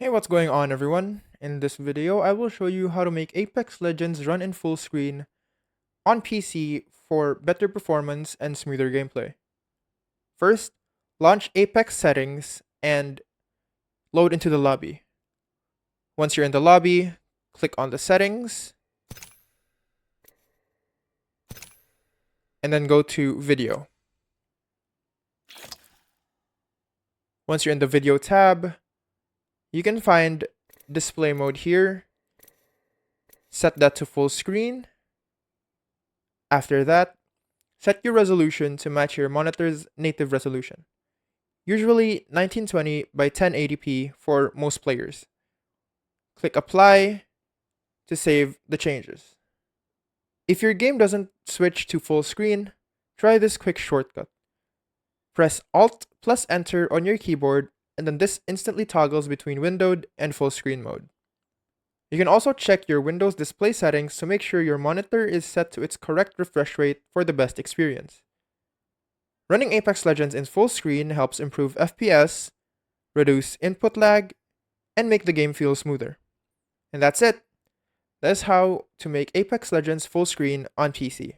Hey, what's going on everyone? In this video, I will show you how to make Apex Legends run in full screen on PC for better performance and smoother gameplay. First, launch Apex settings and load into the lobby. Once you're in the lobby, click on the settings and then go to video. Once you're in the video tab, you can find display mode here. Set that to full screen. After that, set your resolution to match your monitor's native resolution, usually 1920 by 1080p for most players. Click Apply to save the changes. If your game doesn't switch to full screen, try this quick shortcut. Press Alt plus Enter on your keyboard, and then this instantly toggles between windowed and full screen mode. You can also check your Windows display settings to make sure your monitor is set to its correct refresh rate for the best experience. Running Apex Legends in full screen helps improve FPS, reduce input lag, and make the game feel smoother. And that's it. That's how to make Apex Legends full screen on PC.